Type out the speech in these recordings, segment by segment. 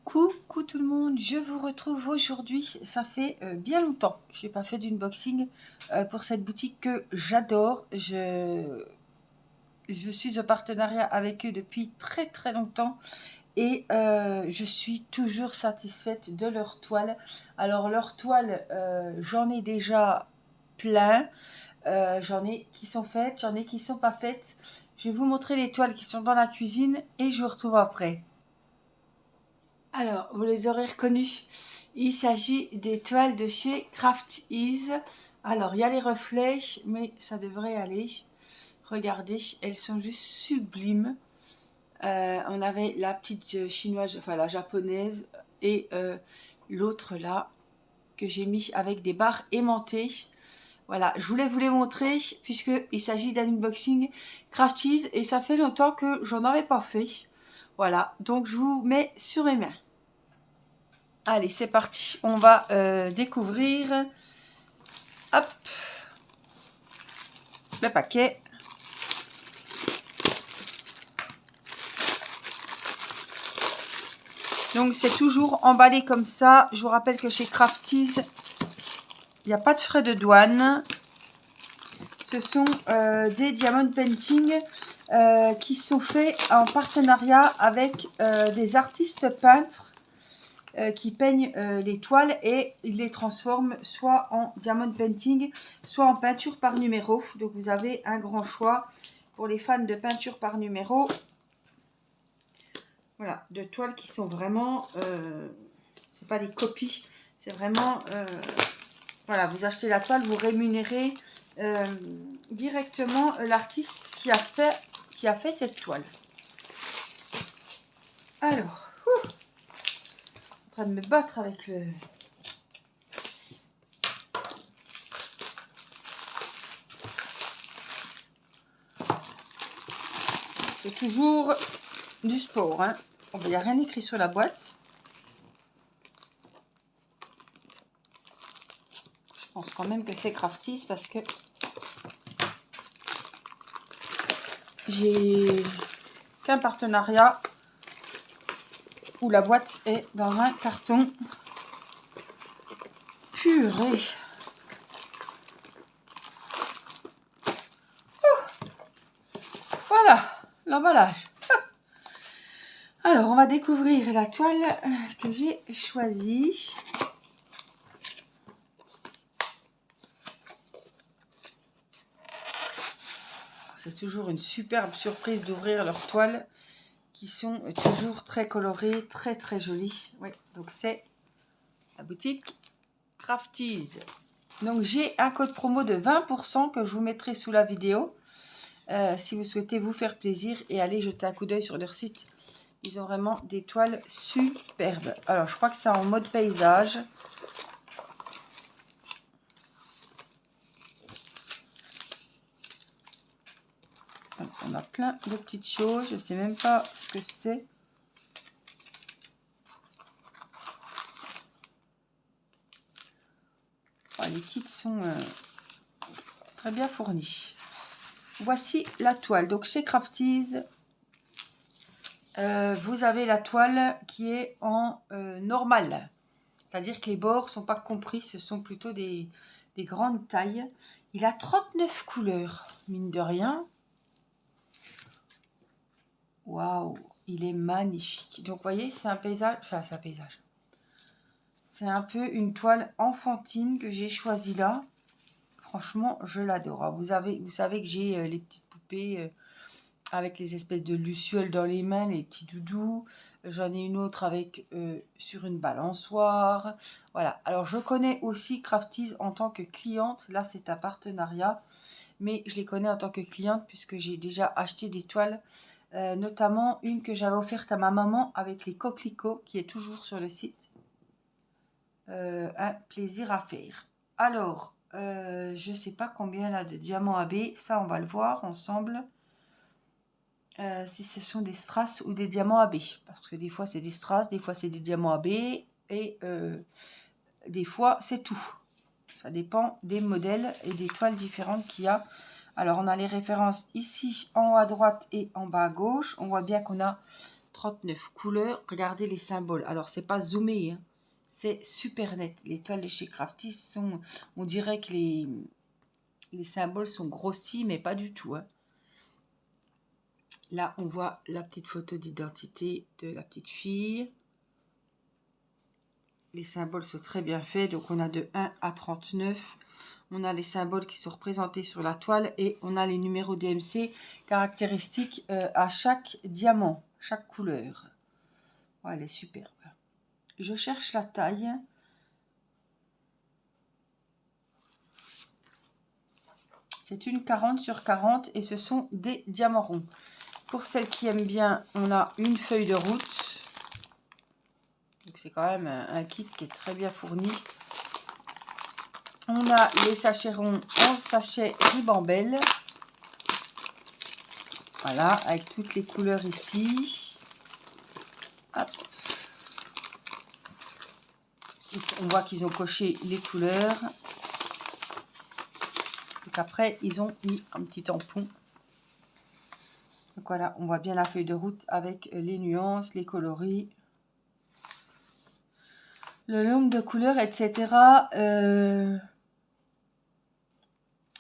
Coucou tout le monde, je vous retrouve aujourd'hui. Ça fait bien longtemps que je n'ai pas fait d'unboxing pour cette boutique que j'adore. Je suis en partenariat avec eux depuis très longtemps et je suis toujours satisfaite de leur toile. Alors leur toile, j'en ai déjà plein. J'en ai qui sont faites, j'en ai qui sont pas faites. Je vais vous montrer les toiles qui sont dans la cuisine et je vous retrouve après. Alors, vous les aurez reconnus. Il s'agit des toiles de chez Craft Ease. Alors, il y a les reflets, mais ça devrait aller. Regardez, elles sont juste sublimes. On avait la petite chinoise, enfin la japonaise, et l'autre là, que j'ai mis avec des barres aimantées. Voilà, je voulais vous les montrer, puisqu'il s'agit d'un unboxing Craft Ease, et ça fait longtemps que j'en avais pas fait. Voilà, donc je vous mets sur mes mains. Allez, c'est parti. On va découvrir hop, le paquet. Donc, c'est toujours emballé comme ça. Je vous rappelle que chez Craft Ease, il n'y a pas de frais de douane. Ce sont des diamond painting qui sont faits en partenariat avec des artistes peintres qui peignent les toiles et ils les transforment soit en diamond painting, soit en peinture par numéro. Donc vous avez un grand choix pour les fans de peinture par numéro. Voilà, de toiles qui sont vraiment, c'est pas des copies, c'est vraiment, voilà, vous achetez la toile, vous rémunérez directement l'artiste qui a fait cette toile. Alors, en train de me battre avec le... C'est toujours du sport, hein. Il n'y a rien écrit sur la boîte. Je pense quand même que c'est Craft Ease parce que j'ai qu'un partenariat où la boîte est dans un carton. Purée. Voilà l'emballage. Alors, on va découvrir la toile que j'ai choisie. C'est toujours une superbe surprise d'ouvrir leurs toiles qui sont toujours très colorées, très jolies. Oui, donc c'est la boutique Craft Ease. Donc, j'ai un code promo de 20% que je vous mettrai sous la vidéo. Si vous souhaitez vous faire plaisir et aller jeter un coup d'œil sur leur site. Ils ont vraiment des toiles superbes. Alors, je crois que c'est en mode paysage. On a plein de petites choses. Je ne sais même pas ce que c'est. Les kits sont très bien fournis. Voici la toile. Donc, chez Craft Ease, vous avez la toile qui est en normal. C'est-à-dire que les bords ne sont pas compris. Ce sont plutôt des grandes tailles. Il a 39 couleurs, mine de rien. Waouh, il est magnifique. Donc, vous voyez, c'est un paysage. Enfin, c'est un paysage. C'est un peu une toile enfantine que j'ai choisie là. Franchement, je l'adore. Vous savez que j'ai les petites poupées avec les espèces de lucioles dans les mains, les petits doudous. J'en ai une autre avec sur une balançoire. Voilà. Alors, je connais aussi Craft Ease en tant que cliente. Là, c'est un partenariat. Mais je les connais en tant que cliente puisque j'ai déjà acheté des toiles. Notamment une que j'avais offerte à ma maman avec les coquelicots qui est toujours sur le site. Un plaisir à faire. Alors, je ne sais pas combien là de diamants AB. Ça, on va le voir ensemble. Si ce sont des strass ou des diamants AB. Parce que des fois, c'est des strass, des fois, c'est des diamants AB. Et des fois, c'est tout. Ça dépend des modèles et des toiles différentes qu'il y a. Alors, on a les références ici en haut à droite et en bas à gauche. On voit bien qu'on a 39 couleurs. Regardez les symboles. Alors, c'est pas zoomé, hein. C'est super net. Les toiles de chez Crafty sont... On dirait que les symboles sont grossis, mais pas du tout, hein. Là, on voit la petite photo d'identité de la petite fille. Les symboles sont très bien faits. Donc, on a de 1 à 39. On a les symboles qui sont représentés sur la toile et on a les numéros DMC caractéristiques à chaque diamant, chaque couleur. Ouais, elle est superbe. Je cherche la taille. C'est une 40 sur 40 et ce sont des diamants ronds. Pour celles qui aiment bien, on a une feuille de route. Donc c'est quand même un kit qui est très bien fourni. On a les sachets ronds en sachet ribambelle. Voilà, avec toutes les couleurs ici. Hop. On voit qu'ils ont coché les couleurs. Donc après, ils ont mis un petit tampon. Donc voilà, on voit bien la feuille de route avec les nuances, les coloris, le nombre de couleurs, etc.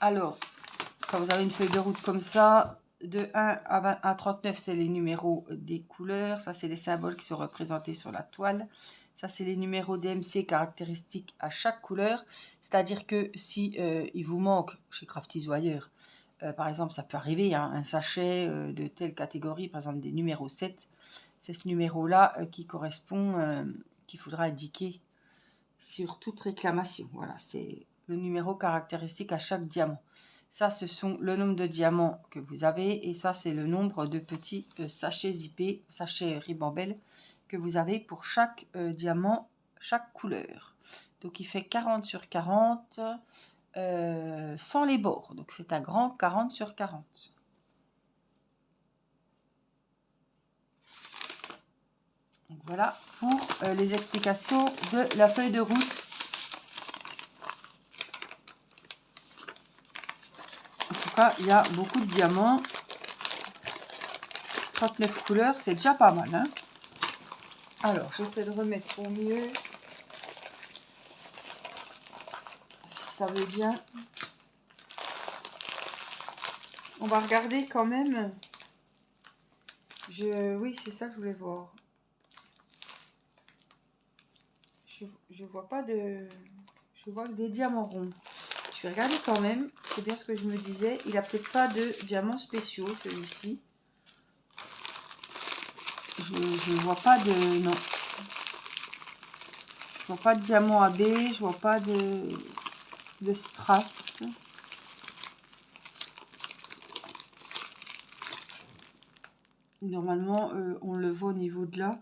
Alors, quand vous avez une feuille de route comme ça, de 1 à 39, c'est les numéros des couleurs. Ça, c'est les symboles qui sont représentés sur la toile. Ça, c'est les numéros DMC caractéristiques à chaque couleur. C'est-à-dire que si il vous manque, chez Crafties ou ailleurs, par exemple, ça peut arriver, hein, un sachet de telle catégorie, par exemple des numéros 7, c'est ce numéro-là qui correspond, qu'il faudra indiquer sur toute réclamation. Voilà, c'est le numéro caractéristique à chaque diamant. Ça, ce sont le nombre de diamants que vous avez et ça, c'est le nombre de petits sachets zippés, sachets ribambelle que vous avez pour chaque diamant, chaque couleur. Donc, il fait 40 sur 40 sans les bords. Donc, c'est un grand 40 sur 40. Donc, voilà pour les explications de la feuille de route. Il y a beaucoup de diamants. 39 couleurs, c'est déjà pas mal, hein. Alors, j'essaie de remettre au mieux. Si ça veut bien. On va regarder quand même. Oui, c'est ça que je voulais voir. Je vois pas de... Je vois que des diamants ronds. Je vais regarder quand même. C'est bien ce que je me disais. Il a peut-être pas de diamants spéciaux, celui-ci. Je vois pas de... Non. Je vois pas de diamant AB. Je vois pas de strass. Normalement, on le voit au niveau de là.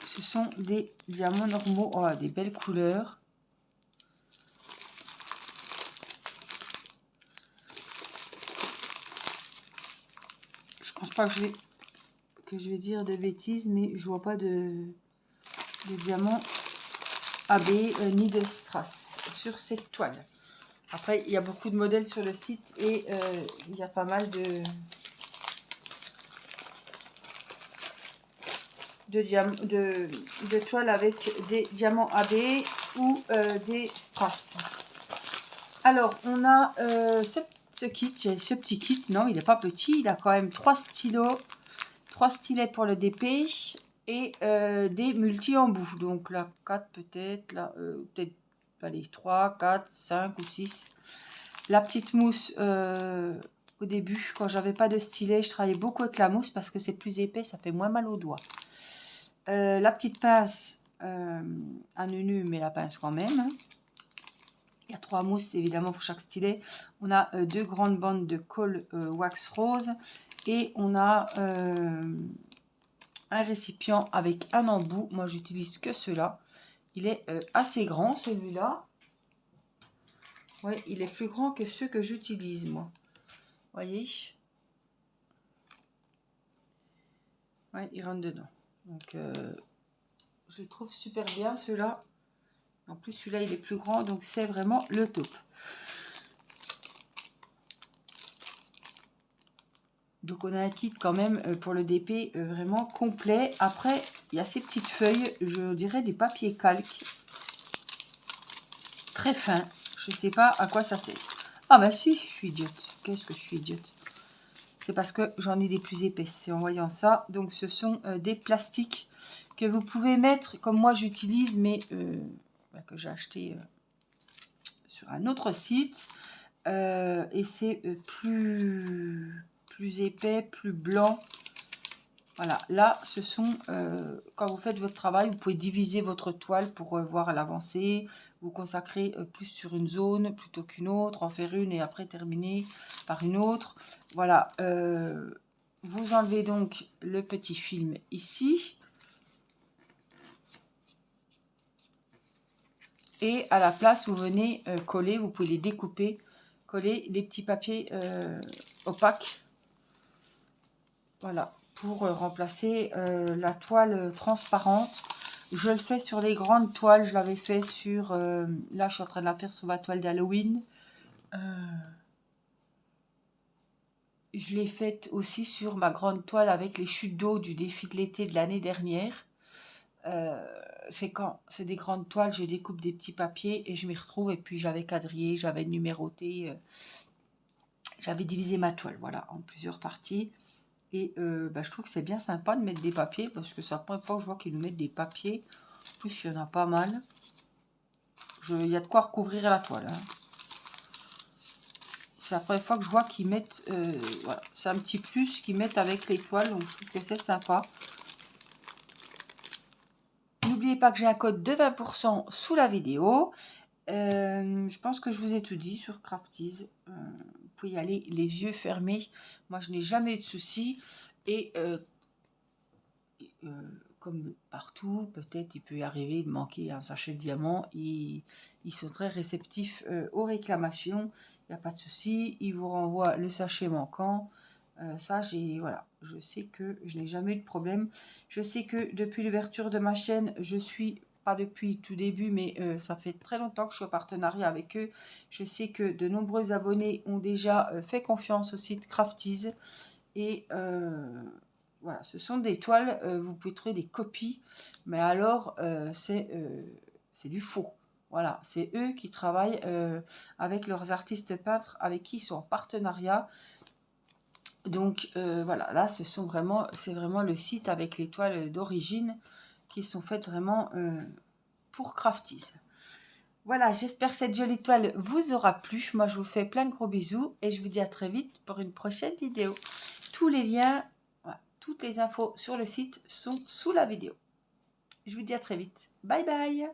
Ce sont des diamants normaux. Oh, des belles couleurs. Je pense pas que je vais dire de bêtises, mais je vois pas de diamants AB ni de strass sur cette toile. Après, il y a beaucoup de modèles sur le site et il y a pas mal de toiles avec des diamants AB ou des strass. Alors, on a ce kit, ce petit kit. Non, il n'est pas petit, il a quand même 3 stylos, 3 stylets pour le DP et des multi-embouts. Donc là, 4 peut-être, là, peut-être, allez, 3, 4, 5 ou 6. La petite mousse, au début, quand j'avais pas de stylet, je travaillais beaucoup avec la mousse parce que c'est plus épais, ça fait moins mal aux doigts. La petite pince à nunu, mais la pince quand même. Hein. Il y a 3 mousses évidemment pour chaque stylet. On a 2 grandes bandes de colle wax rose et on a un récipient avec un embout. Moi j'utilise que cela. Il est assez grand celui-là. Oui, il est plus grand que ceux que j'utilise moi. Voyez. Ouais, il rentre dedans. Donc je le trouve super bien ceux-là. En plus celui-là il est plus grand donc c'est vraiment le top. Donc on a un kit quand même pour le DP vraiment complet. Après, il y a ces petites feuilles, je dirais des papiers calques. Très fins. Je ne sais pas à quoi ça sert. Ah bah si, je suis idiote. Qu'est-ce que je suis idiote? C'est parce que j'en ai des plus épaisses. C'est en voyant ça. Donc ce sont des plastiques que vous pouvez mettre, comme moi j'utilise, mais que j'ai acheté sur un autre site. Et c'est plus épais, plus blanc. Voilà, là, ce sont, quand vous faites votre travail, vous pouvez diviser votre toile pour voir l'avancée, vous consacrer plus sur une zone plutôt qu'une autre, en faire une et après terminer par une autre. Voilà, vous enlevez donc le petit film ici. Et à la place, vous venez coller, vous pouvez les découper, coller les petits papiers opaques. Voilà, pour remplacer la toile transparente. Je le fais sur les grandes toiles. Je l'avais fait sur... là, je suis en train de la faire sur ma toile d'Halloween. Je l'ai faite aussi sur ma grande toile avec les chutes d'eau du défi de l'été de l'année dernière. C'est quand c'est des grandes toiles, je découpe des petits papiers et je m'y retrouve. Et puis, j'avais quadrillé, j'avais numéroté. J'avais divisé ma toile, voilà, en plusieurs parties. Et je trouve que c'est bien sympa de mettre des papiers parce que c'est la première fois que je vois qu'ils nous mettent des papiers. En plus, il y en a pas mal. Il y a de quoi recouvrir la toile. Hein. C'est la première fois que je vois qu'ils mettent... voilà, c'est un petit plus qu'ils mettent avec les toiles. Donc, je trouve que c'est sympa. N'oubliez pas que j'ai un code de 20% sous la vidéo. Je pense que je vous ai tout dit sur Craftease. Vous pouvez y aller les yeux fermés. Moi, je n'ai jamais eu de soucis. Et... comme partout, peut-être il peut y arriver de manquer un sachet de diamants. Ils sont très réceptifs aux réclamations. Il n'y a pas de souci. Ils vous renvoient le sachet manquant. Ça, voilà, je sais que je n'ai jamais eu de problème. Je sais que depuis l'ouverture de ma chaîne, je suis, pas depuis tout début, mais ça fait très longtemps que je suis en partenariat avec eux. Je sais que de nombreux abonnés ont déjà fait confiance au site Craftease. Et voilà, ce sont des toiles, vous pouvez trouver des copies, mais alors c'est du faux. Voilà, c'est eux qui travaillent avec leurs artistes peintres avec qui ils sont en partenariat. Donc voilà, là c'est vraiment le site avec les toiles d'origine qui sont faites vraiment pour Craftease. Voilà, j'espère que cette jolie toile vous aura plu. Moi je vous fais plein de gros bisous et je vous dis à très vite pour une prochaine vidéo. Tous les liens, voilà, toutes les infos sur le site sont sous la vidéo. Je vous dis à très vite. Bye bye.